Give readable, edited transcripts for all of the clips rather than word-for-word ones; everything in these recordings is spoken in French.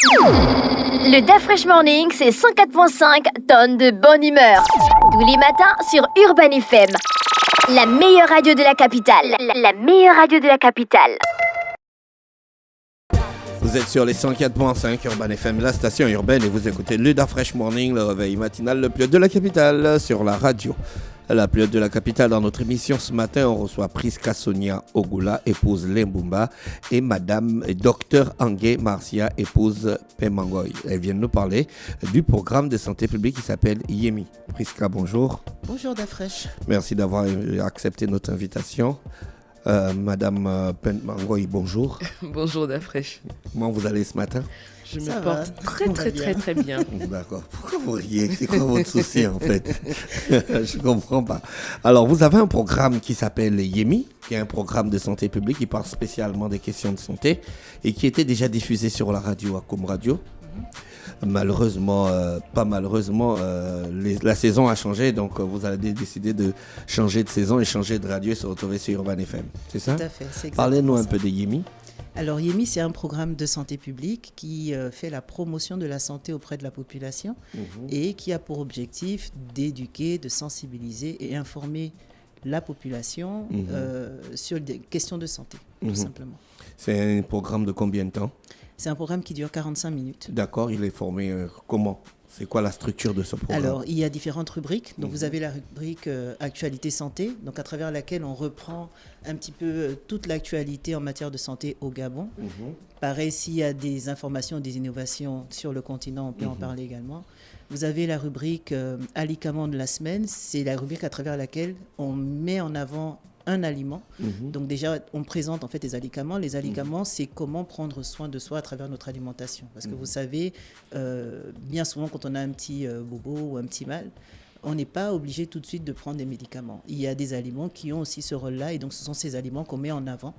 Le DAF Fresh Morning, c'est 104.5 tonnes de bonne humeur. Tous les matins sur Urban FM. La meilleure radio de la capitale. La meilleure radio de la capitale. Vous êtes sur les 104.5 Urban FM, la station urbaine, et vous écoutez le DAF Fresh Morning, le réveil matinal le plus haut de la capitale sur la radio. La plus haute de la capitale. Dans notre émission ce matin, on reçoit Priska Sonia Ogula, épouse Limbumba, et Madame Dr Angué Marcia, épouse Pemangoy. Elles viennent nous parler du programme de santé publique qui s'appelle Yemi. Priska, bonjour. Bonjour Dafresh. Merci d'avoir accepté notre invitation. Madame Pemangoy, bonjour. Bonjour Dafresh. Comment vous allez ce matin? Je me porte très bien. D'accord. Pourquoi vous riez? C'est quoi votre souci en fait? Je comprends pas. Alors, vous avez un programme qui s'appelle Yemi, qui est un programme de santé publique qui parle spécialement des questions de santé et qui était déjà diffusé sur la radio, Acom Radio. Malheureusement, la saison a changé, donc vous avez décidé de changer de saison et changer de radio et se retrouver sur Urban FM. C'est ça? Tout à fait. C'est Parlez-nous un ça. peu de Yemi. Alors Yemi, c'est un programme de santé publique qui fait la promotion de la santé auprès de la population et qui a pour objectif d'éduquer, de sensibiliser et informer la population sur des questions de santé, tout simplement. C'est un programme de combien de temps? C'est un programme qui dure 45 minutes. D'accord, il est formé comment? C'est quoi la structure de ce programme? Alors, il y a différentes rubriques. Donc, vous avez la rubrique Actualité Santé, donc à travers laquelle on reprend un petit peu toute l'actualité en matière de santé au Gabon. Pareil, s'il y a des informations, des innovations sur le continent, on peut en parler également. Vous avez la rubrique Alicaments de la semaine. C'est la rubrique à travers laquelle on met en avant un aliment. Donc déjà, on présente en fait les alicaments. Les alicaments, c'est comment prendre soin de soi à travers notre alimentation. Parce que vous savez, bien souvent, quand on a un petit bobo ou un petit mal, on n'est pas obligé tout de suite de prendre des médicaments. Il y a des aliments qui ont aussi ce rôle-là, et donc ce sont ces aliments qu'on met en avant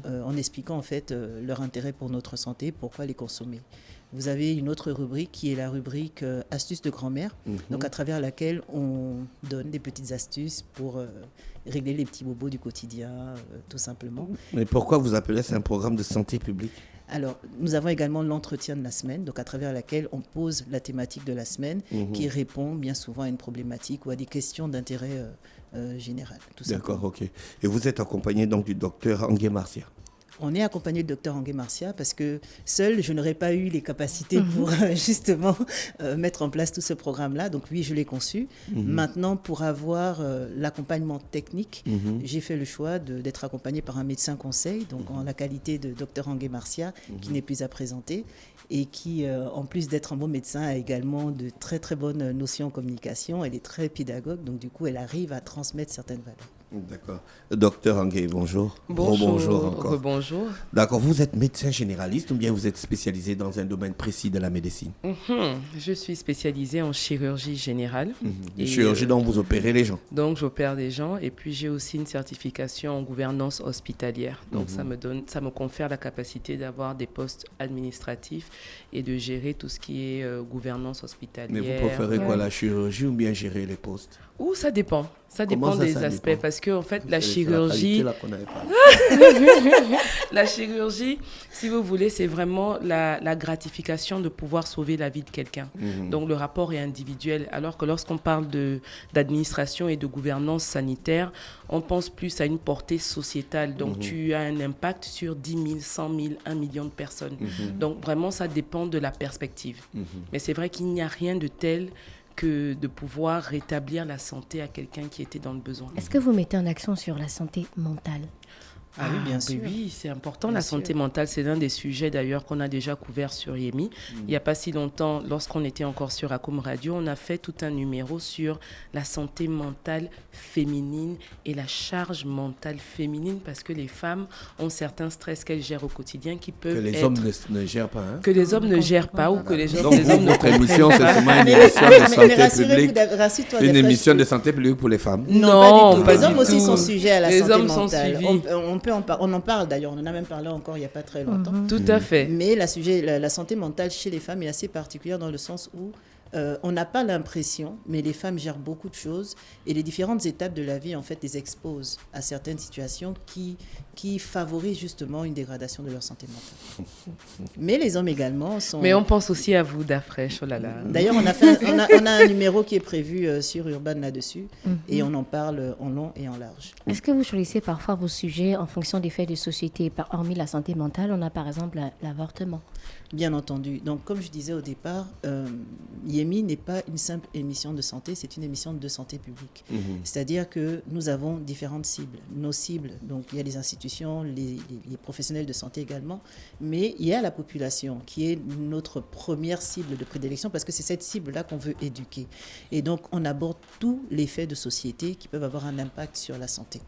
en expliquant en fait leur intérêt pour notre santé, pourquoi les consommer. Vous avez une autre rubrique qui est la rubrique astuces de grand-mère, donc à travers laquelle on donne des petites astuces pour régler les petits bobos du quotidien, tout simplement. Mais pourquoi vous appelez ça un programme de santé publique? Alors, nous avons également l'entretien de la semaine, donc à travers laquelle on pose la thématique de la semaine qui répond bien souvent à une problématique ou à des questions d'intérêt général. Tout D'accord, ok. Et vous êtes accompagné donc du docteur Angué Marcia? On est accompagné du docteur Angué Marcia parce que seul, je n'aurais pas eu les capacités pour justement mettre en place tout ce programme-là. Donc oui, je l'ai conçu. Maintenant, pour avoir l'accompagnement technique, j'ai fait le choix d'être accompagné par un médecin conseil, donc en la qualité de docteur Angué Marcia, qui n'est plus à présenter et qui, en plus d'être un bon médecin, a également de très très bonnes notions en communication. Elle est très pédagogue, donc du coup, elle arrive à transmettre certaines valeurs. D'accord. Docteur Angué, bonjour. Bonjour encore. Bonjour. D'accord, vous êtes médecin généraliste ou bien vous êtes spécialisé dans un domaine précis de la médecine? Je suis spécialisée en chirurgie générale. Et chirurgie dont vous opérez les gens? Donc j'opère des gens et puis j'ai aussi une certification en gouvernance hospitalière. Donc ça me confère la capacité d'avoir des postes administratifs et de gérer tout ce qui est gouvernance hospitalière. Mais vous préférez quoi, la chirurgie ou bien gérer les postes? Ou ça dépend. Ça Comment dépend des aspects dépend? parce que en fait la C'est chirurgie, la qualité, là, qu'on avait la chirurgie, si vous voulez, c'est vraiment la gratification de pouvoir sauver la vie de quelqu'un. Donc le rapport est individuel, alors que lorsqu'on parle d'administration et de gouvernance sanitaire, on pense plus à une portée sociétale. Donc tu as un impact sur 10 000, 100 000, 1 million de personnes. Donc vraiment, ça dépend de la perspective. Mais c'est vrai qu'il n'y a rien de tel que de pouvoir rétablir la santé à quelqu'un qui était dans le besoin. Est-ce que vous mettez un accent sur la santé mentale? Ah oui, bien sûr. Oui, c'est important. Bien La sûr. santé mentale, c'est l'un des sujets d'ailleurs qu'on a déjà couvert sur Yemi. Il n'y a pas si longtemps, lorsqu'on était encore sur Acom Radio, on a fait tout un numéro sur la santé mentale féminine et la charge mentale féminine parce que les femmes ont certains stress qu'elles gèrent au quotidien qui peuvent Que les être... hommes ne gèrent pas. Hein? Que les hommes ne gèrent pas ou que les hommes, Donc, les hommes ne votre comprennent émission, pas. c'est seulement une émission de santé rassurez-vous, publique. rassure-toi, Une Dafresh, émission de santé publique pour les femmes. Non, Non, pas du tout. pas Les hommes du aussi tout. sont sujets à la Les santé hommes sont mentale. suivis. On en parle d'ailleurs, on en a même parlé encore il n'y a pas très longtemps. Tout à fait. Mais la santé mentale chez les femmes est assez particulière dans le sens où On n'a pas l'impression, mais les femmes gèrent beaucoup de choses et les différentes étapes de la vie, en fait, les exposent à certaines situations qui favorisent justement une dégradation de leur santé mentale. Mais les hommes également sont... Mais on pense aussi à vous, Dafresh, oh là là. D'ailleurs, on a un numéro qui est prévu sur Urban là-dessus et on en parle en long et en large. Est-ce que vous choisissez parfois vos sujets en fonction des faits de société? Hormis la santé mentale, on a par exemple l'avortement. Bien entendu. Donc, comme je disais au départ, Yemi n'est pas une simple émission de santé, c'est une émission de santé publique. C'est-à-dire que nous avons différentes cibles. Nos cibles, donc il y a les institutions, les professionnels de santé également, mais il y a la population qui est notre première cible de prédilection parce que c'est cette cible-là qu'on veut éduquer. Et donc, on aborde tous les faits de société qui peuvent avoir un impact sur la santé.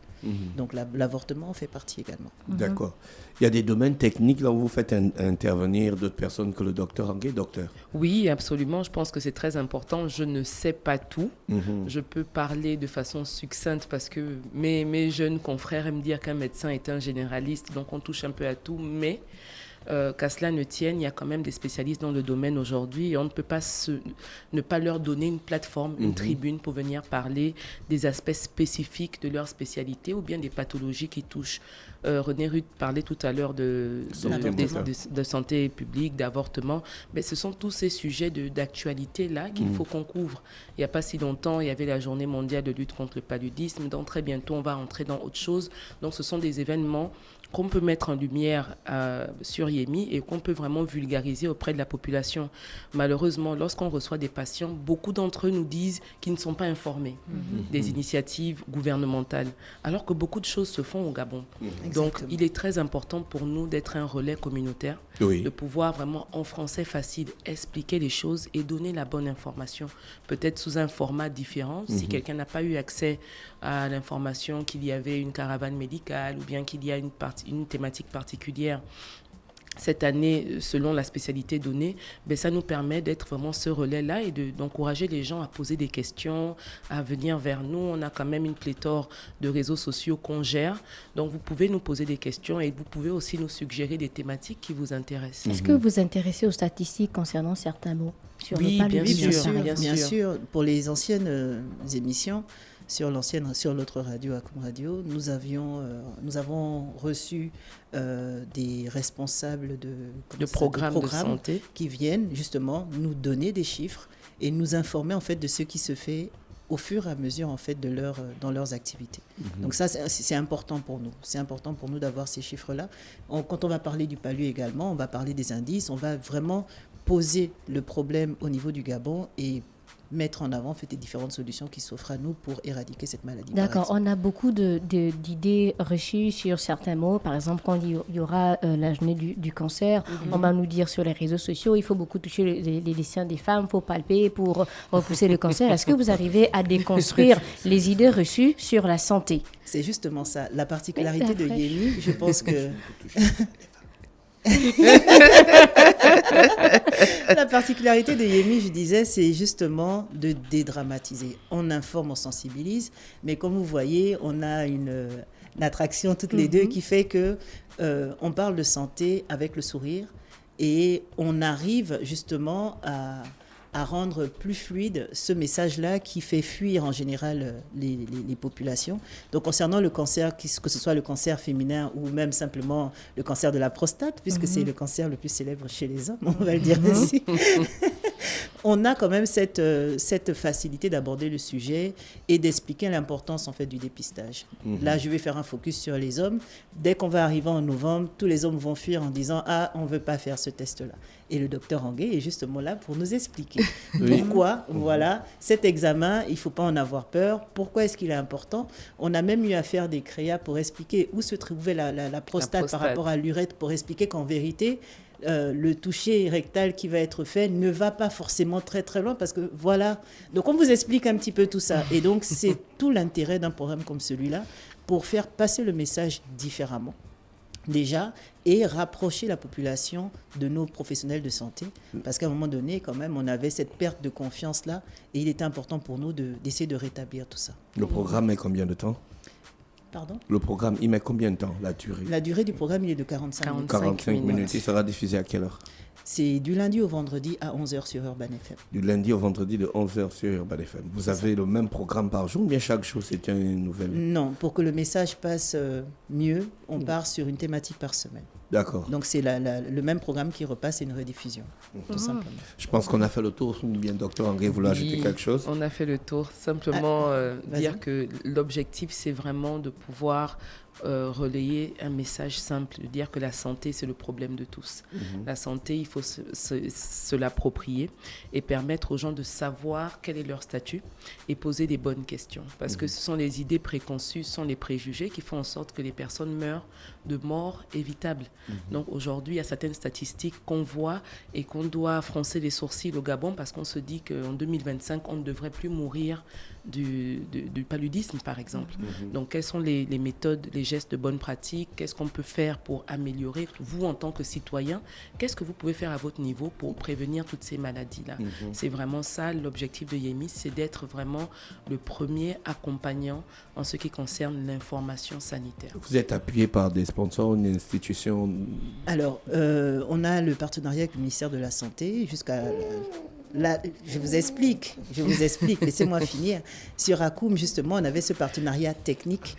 Donc l'avortement en fait partie également. D'accord. Il y a des domaines techniques là où vous faites intervenir d'autres personnes que le docteur Angué, docteur? Oui, absolument. Je pense que c'est très important. Je ne sais pas tout. Je peux parler de façon succincte parce que mes jeunes confrères aiment dire qu'un médecin est un généraliste, donc on touche un peu à tout, mais... qu'à cela ne tienne, il y a quand même des spécialistes dans le domaine aujourd'hui et on ne peut pas ne pas leur donner une plateforme, une tribune pour venir parler des aspects spécifiques de leur spécialité ou bien des pathologies qui touchent. René Ruth parlait tout à l'heure de santé publique, d'avortement. Mais ce sont tous ces sujets d'actualité là qu'il faut qu'on couvre. Il n'y a pas si longtemps, il y avait la journée mondiale de lutte contre le paludisme. Donc très bientôt, on va entrer dans autre chose. Donc ce sont des événements qu'on peut mettre en lumière sur Yemi et qu'on peut vraiment vulgariser auprès de la population. Malheureusement, lorsqu'on reçoit des patients, beaucoup d'entre eux nous disent qu'ils ne sont pas informés des initiatives gouvernementales, alors que beaucoup de choses se font au Gabon. Donc, il est très important pour nous d'être un relais communautaire, de pouvoir vraiment, en français facile, expliquer les choses et donner la bonne information, peut-être sous un format différent. Si quelqu'un n'a pas eu accès à l'information qu'il y avait une caravane médicale ou bien qu'il y a une thématique particulière cette année, selon la spécialité donnée, ça nous permet d'être vraiment ce relais-là et d'encourager les gens à poser des questions, à venir vers nous. On a quand même une pléthore de réseaux sociaux qu'on gère. Donc, vous pouvez nous poser des questions et vous pouvez aussi nous suggérer des thématiques qui vous intéressent. Est-ce que vous vous intéressez aux statistiques concernant certains mots sur le paludisme? Bien sûr. Pour les anciennes émissions, sur l'autre radio, Acom Radio, nous avons reçu des responsables de programmes de santé qui viennent justement nous donner des chiffres et nous informer en fait de ce qui se fait au fur et à mesure en fait dans leurs activités. Donc ça c'est important pour nous. C'est important pour nous d'avoir ces chiffres-là. Quand on va parler du palu également, on va parler des indices, on va vraiment poser le problème au niveau du Gabon et mettre en avant en fait, les différentes solutions qui s'offrent à nous pour éradiquer cette maladie. D'accord, on a beaucoup d'idées reçues sur certains mots. Par exemple, quand il y aura la journée du cancer, on va nous dire sur les réseaux sociaux, il faut beaucoup toucher les seins des femmes, il faut palper pour repousser le cancer. Est-ce que vous arrivez à déconstruire les idées reçues sur la santé? C'est justement ça. La particularité de Yemi, je pense que... La particularité de Yemi, je disais, c'est justement de dédramatiser. On informe, on sensibilise, mais comme vous voyez, on a une attraction toutes les deux qui fait que on parle de santé avec le sourire et on arrive justement à rendre plus fluide ce message-là qui fait fuir en général les populations. Donc concernant le cancer, que ce soit le cancer féminin ou même simplement le cancer de la prostate, puisque c'est le cancer le plus célèbre chez les hommes, on va le dire ainsi, on a quand même cette facilité d'aborder le sujet et d'expliquer l'importance en fait du dépistage. Là, je vais faire un focus sur les hommes. Dès qu'on va arriver en novembre, tous les hommes vont fuir en disant « Ah, on ne veut pas faire ce test-là ». Et le docteur Angué est justement là pour nous expliquer pourquoi, voilà, cet examen, il ne faut pas en avoir peur. Pourquoi est-ce qu'il est important? On a même eu à faire des créas pour expliquer où se trouvait la prostate par rapport à l'urètre, pour expliquer qu'en vérité, le toucher rectal qui va être fait ne va pas forcément très très loin parce que voilà. Donc on vous explique un petit peu tout ça. Et donc c'est tout l'intérêt d'un programme comme celui-là pour faire passer le message différemment déjà et rapprocher la population de nos professionnels de santé parce qu'à un moment donné quand même on avait cette perte de confiance là et il était important pour nous d'essayer de rétablir tout ça. Le programme met combien de temps? Pardon? Le programme, il met combien de temps, la durée? La durée du programme, il est de 45 minutes. 45 minutes. Il sera diffusé à quelle heure? C'est du lundi au vendredi à 11h sur Urban FM. Du lundi au vendredi de 11h sur Urban FM. Vous avez le même programme par jour ou bien chaque jour c'est une nouvelle? Non, pour que le message passe mieux, on part sur une thématique par semaine. D'accord. Donc c'est le même programme qui repasse, c'est une rediffusion, tout simplement. Je pense qu'on a fait le tour. Ou bien docteur Angué voulait ajouter quelque chose? On a fait le tour. Simplement dire que l'objectif, c'est vraiment de pouvoir relayer un message simple, de dire que la santé, c'est le problème de tous. La santé, il faut se l'approprier et permettre aux gens de savoir quel est leur statut et poser des bonnes questions. Parce que ce sont les idées préconçues, ce sont les préjugés qui font en sorte que les personnes meurent de mort évitable. Donc aujourd'hui, il y a certaines statistiques qu'on voit et qu'on doit froncer les sourcils au Gabon parce qu'on se dit qu'en 2025, on ne devrait plus mourir du paludisme, par exemple. Donc, quelles sont les méthodes, les gestes de bonne pratique? Qu'est-ce qu'on peut faire pour améliorer? Vous, en tant que citoyen, qu'est-ce que vous pouvez faire à votre niveau pour prévenir toutes ces maladies-là? C'est vraiment ça, l'objectif de Yémis, c'est d'être vraiment le premier accompagnant en ce qui concerne l'information sanitaire. Vous êtes appuyé par des sponsors, une institution? Alors, on a le partenariat avec le ministère de la Santé jusqu'à... Là, je vous explique, laissez-moi finir. Sur Akoum, justement, on avait ce partenariat technique.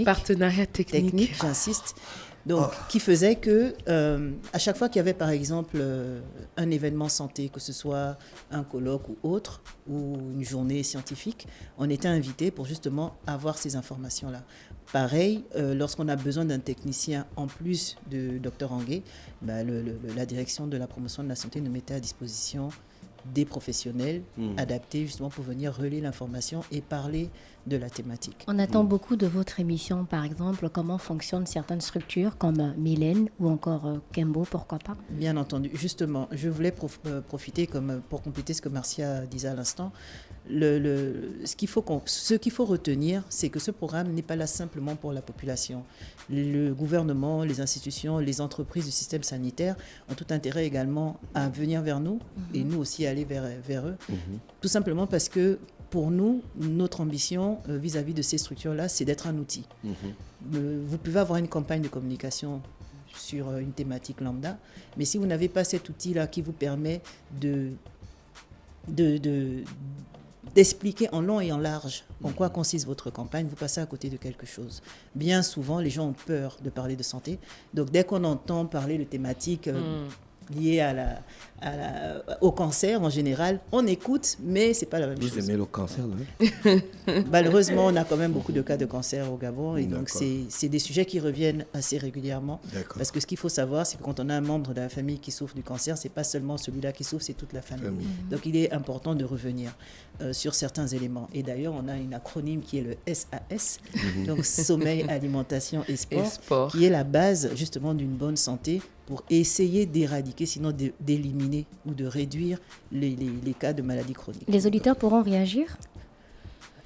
Partenariat technique. J'insiste. Donc, qui faisait que, à chaque fois qu'il y avait, par exemple, un événement santé, que ce soit un colloque ou autre, ou une journée scientifique, on était invité pour justement avoir ces informations-là. Pareil, lorsqu'on a besoin d'un technicien en plus de Dr Angué, la direction de la promotion de la santé nous mettait à disposition des professionnels adaptés justement pour venir relayer l'information et parler de la thématique. On attend beaucoup de votre émission, par exemple, comment fonctionnent certaines structures comme Mylène ou encore Kembo, pourquoi pas? Bien entendu. Justement, je voulais profiter pour compléter ce que Marcia disait à l'instant. Ce qu'il faut retenir, c'est que ce programme n'est pas là simplement pour la population. Le gouvernement, les institutions, les entreprises du système sanitaire ont tout intérêt également à venir vers nous et nous aussi aller vers eux. Tout simplement parce que pour nous, notre ambition vis-à-vis de ces structures-là, c'est d'être un outil. Vous pouvez avoir une campagne de communication sur une thématique lambda, mais si vous n'avez pas cet outil-là qui vous permet d'expliquer en long et en large en quoi consiste votre campagne, vous passez à côté de quelque chose. Bien souvent, les gens ont peur de parler de santé. Donc, dès qu'on entend parler de thématiques liées au cancer en général, on écoute, mais ce n'est pas la même chose. Vous aimez le cancer, là? Malheureusement, on a quand même beaucoup de cas de cancer au Gabon. Et donc, c'est des sujets qui reviennent assez régulièrement. Parce que ce qu'il faut savoir, c'est que quand on a un membre de la famille qui souffre du cancer, ce n'est pas seulement celui-là qui souffre, c'est toute la famille. Donc, il est important de revenir sur certains éléments. Et d'ailleurs, on a un acronyme qui est le SAS, donc sommeil, alimentation et sport, qui est la base justement d'une bonne santé pour essayer d'éradiquer, sinon d'éliminer ou de réduire les cas de maladies chroniques. Les auditeurs pourront réagir?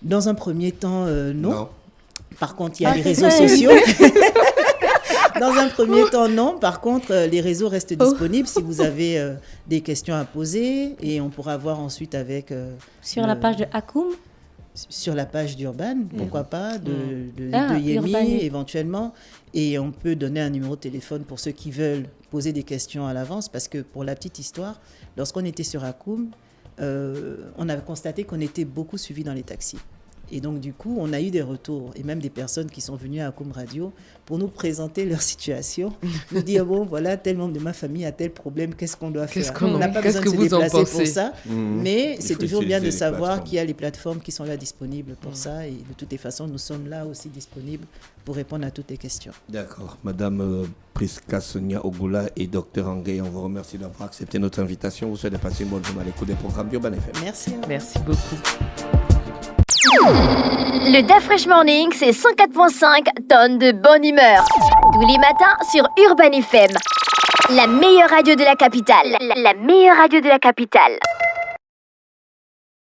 Dans un premier temps, non. Par contre, il y a les réseaux sociaux. Dans un premier temps, non. Par contre, les réseaux restent disponibles si vous avez des questions à poser et on pourra voir ensuite avec... Sur la page de Akoum? Sur la page d'Urban, pourquoi pas, de Yémi éventuellement. Et on peut donner un numéro de téléphone pour ceux qui veulent poser des questions à l'avance. Parce que pour la petite histoire, lorsqu'on était sur Akoum, on avait constaté qu'on était beaucoup suivis dans les taxis. Et donc, du coup, on a eu des retours et même des personnes qui sont venues à Akoum Radio pour nous présenter leur situation, nous dire, bon, voilà, tel membre de ma famille a tel problème, qu'est-ce qu'on doit faire? On n'a pas besoin de se déplacer pour ça, mais c'est toujours bien de savoir qu'il y a les plateformes qui sont là disponibles pour ça. Et de toutes les façons, nous sommes là aussi disponibles pour répondre à toutes les questions. D'accord. Madame Priska Sonia Ogula et Dr Angué, on vous remercie d'avoir accepté notre invitation. Vous souhaitez de passer une bonne journée à l'écoute des programmes d'Urban FM. Merci. Merci beaucoup. Le DAF Fresh Morning, c'est 104.5 tonnes de bonne humeur. Tous les matins sur Urban FM. La meilleure radio de la capitale. La meilleure radio de la capitale.